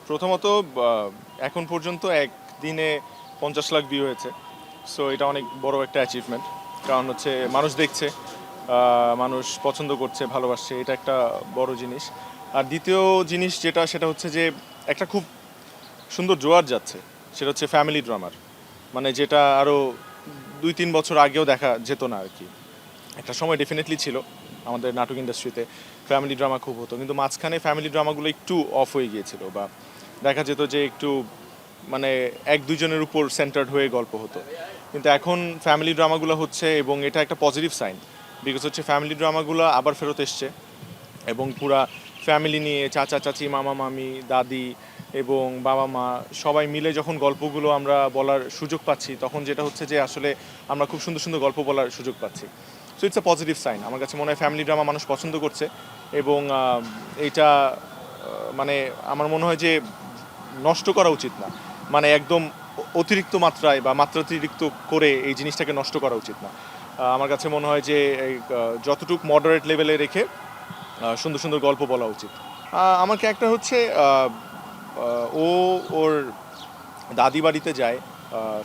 প্রথমত এখন পর্যন্ত একদিনে 50 লাখ ভিউ হয়েছে। সো এটা অনেক বড় একটা অ্যাচিভমেন্ট। কারণ হচ্ছে মানুষ দেখছে, মানুষ পছন্দ করছে, ভালোবাসছে, এটা একটা বড় জিনিস। আর দ্বিতীয় জিনিস যেটা, সেটা হচ্ছে যে একটা খুব সুন্দর জোয়ার যাচ্ছে, সেটা হচ্ছে ফ্যামিলি ড্রামার। মানে যেটা আরও 2-3 বছর আগেও দেখা যেত না আর কি। একটা সময় ডেফিনেটলি ছিল আমাদের নাটক ইন্ডাস্ট্রিতে ফ্যামিলি ড্রামা খুব হতো, কিন্তু মাঝখানে ফ্যামিলি ড্রামাগুলো একটু অফ হয়ে গিয়েছিল, বা দেখা যেত যে একটু মানে এক দুজনের উপর সেন্টার্ড হয়ে গল্প হতো। কিন্তু এখন ফ্যামিলি ড্রামাগুলো হচ্ছে, এবং এটা একটা পজিটিভ সাইন, বিকজ হচ্ছে ফ্যামিলি ড্রামাগুলো আবার ফেরত এসছে, এবং পুরা ফ্যামিলি নিয়ে চাচা চাচি, মামা মামি, দাদি এবং বাবা মা সবাই মিলে যখন গল্পগুলো আমরা বলার সুযোগ পাচ্ছি, তখন যেটা হচ্ছে যে আসলে আমরা খুব সুন্দর সুন্দর গল্প বলার সুযোগ পাচ্ছি। So it's a positive sign. আমার কাছে মনে হয় ফ্যামিলি ড্রামা মানুষ পছন্দ করছে, এবং এইটা মানে আমার মনে হয় যে নষ্ট করা উচিত না। মানে একদম অতিরিক্ত মাত্রায় বা মাত্রাতিরিক্ত করে এই জিনিসটাকে নষ্ট করা উচিত না। আমার কাছে মনে হয় যে এই যতটুকু মডারেট লেভেলে রেখে সুন্দর সুন্দর গল্প বলা উচিত। আমার ক্যারেক্টার হচ্ছে ও ওর দাদি বাড়িতে যায়,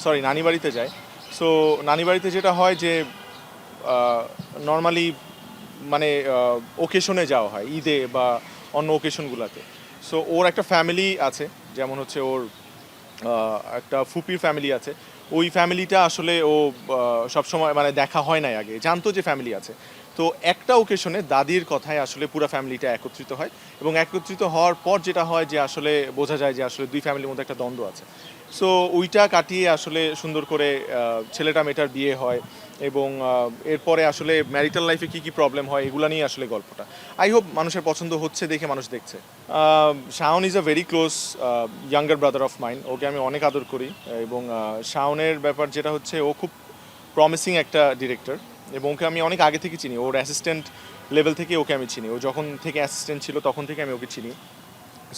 সরি নানি বাড়িতে যায়। সো নানি বাড়িতে যেটা হয় যে নর্মালি মানে ওকেশনে যাওয়া হয়, ঈদে বা অন্য ওকেশনগুলোতে। সো ওর একটা ফ্যামিলি আছে, যেমন হচ্ছে ওর একটা ফুপির ফ্যামিলি আছে। ওই ফ্যামিলিটা আসলে ও সবসময় মানে দেখা হয় নাই আগে, জানতো যে ফ্যামিলি আছে। তো একটা ওকেশনে দাদির কথায় আসলে পুরো ফ্যামিলিটা একত্রিত হয়, এবং একত্রিত হওয়ার পর যেটা হয় যে আসলে বোঝা যায় যে আসলে দুই ফ্যামিলির মধ্যে একটা দ্বন্দ্ব আছে। সো ওইটা কাটিয়ে আসলে সুন্দর করে ছেলেটা মেয়েটার বিয়ে হয়, এবং এরপরে আসলে ম্যারিটাল লাইফে কী কী প্রবলেম হয় এগুলো নিয়ে আসলে গল্পটা। আই হোপ মানুষের পছন্দ হচ্ছে দেখে মানুষ দেখছে। Shaon is a very close younger brother of mine. Okay আমি অনেক আদর করি, এবং শাওনের ব্যাপার যেটা হচ্ছে ও খুব প্রমিসিং একটা ডিরেক্টর, এবং ওকে আমি অনেক আগে থেকে চিনি। ওর অ্যাসিস্ট্যান্ট লেভেল থেকে ওকে আমি চিনি, ও যখন থেকে অ্যাসিস্ট্যান্ট ছিল তখন থেকে আমি ওকে চিনি।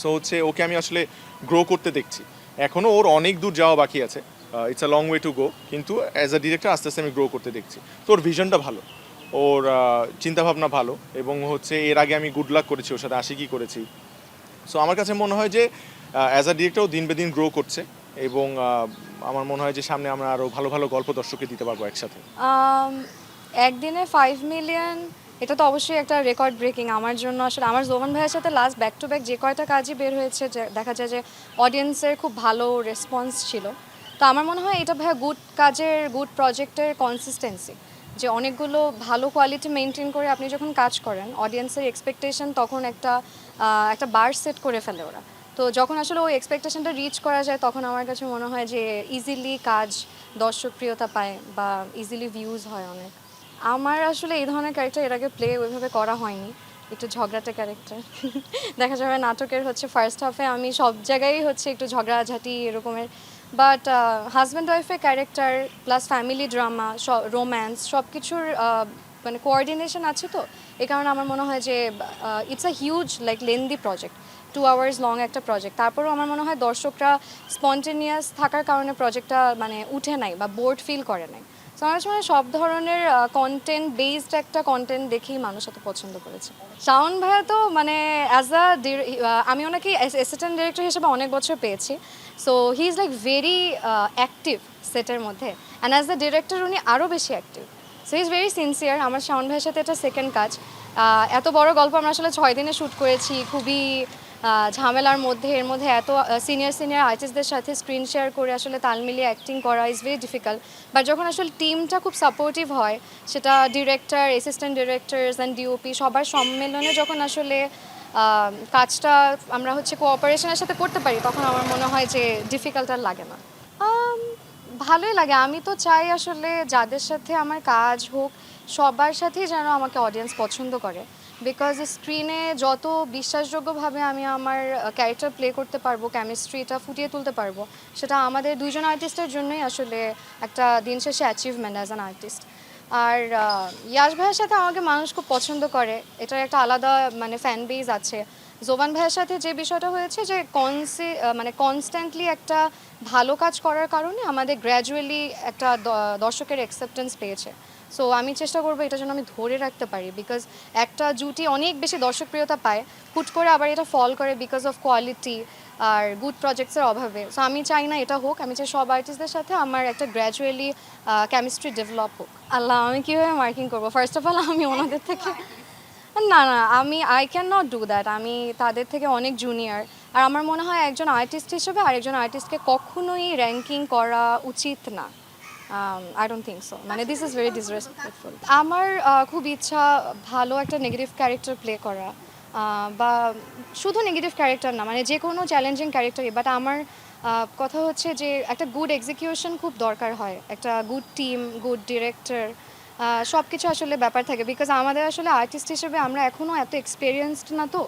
সো হচ্ছে ওকে আমি আসলে গ্রো করতে দেখছি। এখনও ওর অনেক দূর যাওয়া বাকি আছে, it's a long way to go, কিন্তু অ্যাজ আ ডিরেক্টর আস্তে আস্তে আমি গ্রো করতে দেখছি। তো ওর ভিশনটা ভালো, ওর চিন্তাভাবনা ভালো, এবং হচ্ছে এর আগে আমি গুড লাক করেছি, ওর সাথে আশিকি করেছি। সো আমার কাছে মনে হয় যে অ্যাজ আ ডিরেক্টরও দিন বে দিন গ্রো করছে, এবং আমার মনে হয় যে সামনে আমরা আরও ভালো ভালো গল্প দর্শককে দিতে পারবো একসাথে। আম, একদিনে 5 মিলিয়ন, এটা তো অবশ্যই একটা রেকর্ড ব্রেকিং আমার জন্য। আসলে আমার জোবান ভাইয়ের সাথে লাস্ট ব্যাক টু ব্যাক যে কয়টা কাজই বের হয়েছে, যে দেখা যায় যে অডিয়েন্সের খুব ভালো রেসপন্স ছিল। তো আমার মনে হয় এটা ভাইয়া গুড কাজের, গুড প্রজেক্টের কনসিস্টেন্সি, যে অনেকগুলো ভালো কোয়ালিটি মেনটেন করে আপনি যখন কাজ করেন, অডিয়েন্সের এক্সপেকটেশন তখন একটা বার সেট করে ফেলে ওরা। তো যখন আসলে ওই এক্সপেকটেশনটা রিচ করা যায়, তখন আমার কাছে মনে হয় যে ইজিলি কাজ দর্শকপ্রিয়তা পায় বা ইজিলি ভিউজ হয় অনেক। আমার আসলে এই ধরনের ক্যারেক্টার এর আগে প্লে ওইভাবে করা হয়নি, একটু ঝগড়াটে ক্যারেক্টার। দেখা যাবে নাটকের হচ্ছে ফার্স্ট হাফে আমি সব জায়গায় হচ্ছে একটু ঝগড়াঝাটি এরকমের, বাট হাজব্যান্ড ওয়াইফের character plus family drama, romance, সব কিছুর মানে কোঅর্ডিনেশন আছে। তো এই কারণে আমার মনে হয় যে it's a huge like lengthy project, 2 hours long একটা প্রজেক্ট। তারপরেও আমার মনে হয় দর্শকরা স্পন্টেনিয়াস থাকার কারণে প্রজেক্টটা মানে উঠে নাই বা বোর্ড ফিল করে নাই। সো আমার কাছে মনে হয় সব ধরনের কন্টেন্ট বেসড একটা কন্টেন্ট দেখেই মানুষ এত পছন্দ করেছে। শাওন ভাইয়া তো মানে অ্যাজ আ আমি ওনাকে অ্যাসিস্ট্যান্ট ডিরেক্টর হিসেবে অনেক বছর পেয়েছি। So he is like very active সেটের মধ্যে, অ্যান্ড অ্যাজ দ্য ডিরেক্টর উনি আরও বেশি active. So is very sincere. আমার শাওন ভাইয়ের সাথে এটা সেকেন্ড কাজ। এত বড় গল্প আমরা আসলে 6 দিনে শ্যুট করেছি, খুবই ঝামেলার মধ্যে। এর মধ্যে এত সিনিয়র সিনিয়র আর্টিস্টদের সাথে স্ক্রিন শেয়ার করে আসলে তাল মিলিয়ে অ্যাক্টিং করা ইজ ভেরি ডিফিকাল্ট। বাট যখন আসলে টিমটা খুব সাপোর্টিভ হয়, সেটা director, assistant directors and DOP সবার সম্মেলনে যখন আসলে কাজটা আমরা হচ্ছে কোঅপারেশনের সাথে করতে পারি, তখন আমার মনে হয় যে ডিফিকাল্ট আর লাগে না। আম, ভালোই লাগে। আমি তো চাই আসলে যাদের সাথে আমার কাজ হোক, সবার সাথেই যেন আমাকে অডিয়েন্স পছন্দ করে। বিকজ স্ক্রিনে যত বিশ্বাসযোগ্যভাবে আমি আমার ক্যারেক্টার প্লে করতে পারবো, কেমিস্ট্রিটা ফুটিয়ে তুলতে পারবো, সেটা আমাদের দুইজন আর্টিস্টের জন্যই আসলে একটা দিন শেষে অ্যাচিভমেন্ট অ্যাজ অ্যান আর্টিস্ট। আর ইয়াশ ভাইয়ের সাথে আমাকে মানুষ খুব পছন্দ করে, এটার একটা আলাদা মানে ফ্যান বেজ আছে। জোবান ভাইয়ের সাথে যে বিষয়টা হয়েছে যে মানে কনস্ট্যান্টলি একটা ভালো কাজ করার কারণে আমাদের গ্র্যাজুয়ালি একটা দর্শকের অ্যাকসেপ্টেন্স পেয়েছে। সো আমি চেষ্টা করবো এটা যেন আমি ধরে রাখতে পারি, বিকজ একটা জুটি অনেক বেশি দর্শকপ্রিয়তা পায়, হুট করে আবার এটা ফল করে বিকজ অফ কোয়ালিটি আর গুড প্রজেক্টসের অভাবে। সো আমি চাই না এটা হোক, আমি চাই সব আর্টিস্টদের সাথে আমার একটা গ্র্যাজুয়ালি কেমিস্ট্রি ডেভেলপ হোক। আল্লাহ, আমি কীভাবে মার্কিং করবো? ফার্স্ট অফ অল আমি ওনাদের থেকে না না, I can not do that. আমি তাদের থেকে অনেক জুনিয়র। আর আমার মনে হয় একজন আর্টিস্ট হিসেবে আরেকজন আর্টিস্টকে কখনোই র্যাঙ্কিং করা উচিত না। আই ডোন্ট থিঙ্ক সো, মানে দিস ইজ ভেরি ডিসরেসপেক্টফুল। আমার খুব ইচ্ছা ভালো একটা নেগেটিভ ক্যারেক্টার প্লে করা, বা শুধু নেগেটিভ ক্যারেক্টার না, মানে যে কোনো চ্যালেঞ্জিং ক্যারেক্টারই। বাট আমার কথা হচ্ছে যে একটা গুড এক্সিকিউশন খুব দরকার হয়, একটা গুড টিম, গুড ডিরেক্টর, সব কিছু আসলে ব্যাপার থাকে। বিকজ আমাদের আসলে আর্টিস্ট হিসেবে আমরা এখনও এত এক্সপিরিয়েন্সড না, তো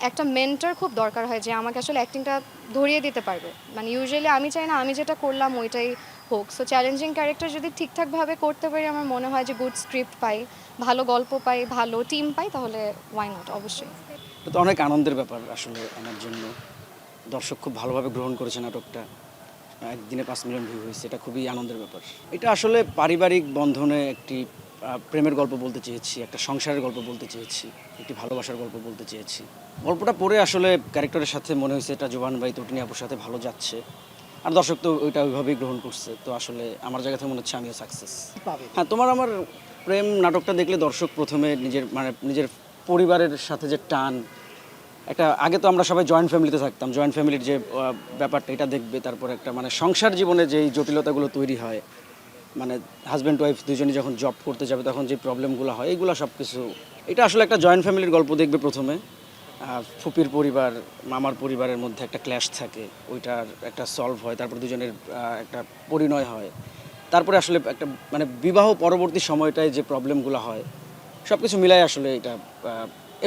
একটা মেন্টর খুব দরকার হয় যে আমাকে আসলে অ্যাক্টিংটা ধরিয়ে দিতে পারবে। মানে ইউজুয়ালি আমি চাই না আমি যেটা করলাম ওইটাই হোক। সো চ্যালেঞ্জিং ক্যারেক্টার যদি ঠিকঠাকভাবে করতে পারি, আমার মনে হয় যে গুড স্ক্রিপ্ট পাই, ভালো গল্প পাই, ভালো টিম পাই, তাহলে ওয়াই নট, অবশ্যই। এটা তো অনেক আনন্দের ব্যাপার আসলে আমার জন্য। দর্শক খুব ভালোভাবে গ্রহণ করেছে নাটকটা, একদিনে 5 মিলিয়ন ভিউ হয়েছে, এটা খুবই আনন্দের ব্যাপার। এটা আসলে পারিবারিক বন্ধনে একটি প্রেমের গল্প বলতে চেয়েছি, একটা সংসারের গল্প বলতে চেয়েছি, একটি ভালোবাসার গল্প বলতে চেয়েছি। গল্পটা পড়ে আসলে ক্যারেক্টারের সাথে মনে হয়েছে এটা জোবান ভাই তটিনী আপুর সাথে ভালো যাচ্ছে, আর দর্শক তো ওইটা ওইভাবেই গ্রহণ করছে। তো আসলে আমার জায়গা থেকে মনে হচ্ছে আমিও সাকসেস। হ্যাঁ, তোমার আমার প্রেম নাটকটা দেখলে দর্শক প্রথমে নিজের পরিবারের সাথে যে টান, একটা আগে তো আমরা সবাই জয়েন্ট ফ্যামিলিতে থাকতাম, জয়েন্ট ফ্যামিলির যে ব্যাপারটা এটা দেখবে। তারপর একটা মানে সংসার জীবনে যেই জটিলতাগুলো তৈরি হয়, মানে হাজব্যান্ড ওয়াইফ দুজনে যখন জব করতে যাবে তখন যে প্রবলেমগুলো হয়, এইগুলো সব কিছু, এটা আসলে একটা জয়েন্ট ফ্যামিলির গল্প দেখবে প্রথমে। ফুপির পরিবার মামার পরিবারের মধ্যে একটা ক্ল্যাশ থাকে, ওইটার একটা সলভ হয়, তারপর দুজনের একটা পরিণয় হয়। তারপরে আসলে একটা মানে বিবাহ পরবর্তী সময়টায় যে প্রবলেমগুলো হয়, সব কিছু মিলাই আসলে এটা,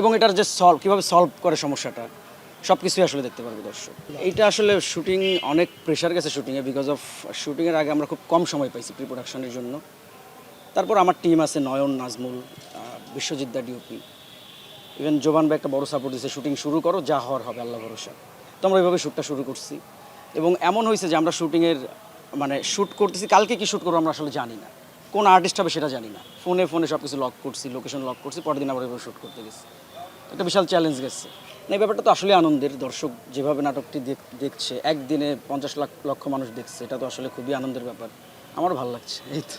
এবং এটার যে কীভাবে সলভ করে সমস্যাটা, সব কিছুই আসলে দেখতে পারবে দর্শক। এইটা আসলে শুটিং অনেক প্রেশার গেছে শুটিংয়ে, বিকজ অফ শুটিংয়ের আগে আমরা খুব কম সময় পাইছি প্রি প্রোডাকশনের জন্য। তারপর আমার টিম আছে, নয়ন, নাজমুল, বিশ্বজিৎ দা ডিওপি, ইভেন জোবান ভাই একটা বড় সাপোর্ট দিয়েছে, শুটিং শুরু করো, যা হওয়ার হবে, আল্লাহ ভরসা। তো আমরা এইভাবে শ্যুটটা শুরু করছি, এবং এমন হয়েছে যে আমরা শুটিংয়ের মানে শ্যুট করতেছি, কালকে কি শ্যুট করবো আমরা আসলে জানি না, কোন আর্টিস্ট হবে সেটা জানি না। ফোনে সব কিছু লক করছি, লোকেশন লক করছি, পরের দিন আবার এভাবে শ্যুট করতে গেছি। একটা বিশাল চ্যালেঞ্জ গেছে। না, এই ব্যাপারটা তো আসলে আনন্দের। দর্শক যেভাবে নাটকটি দেখছে, একদিনে 50 লক্ষ মানুষ দেখছে, এটা তো আসলে খুবই আনন্দের ব্যাপার। আমারও ভালো লাগছে, এই তো।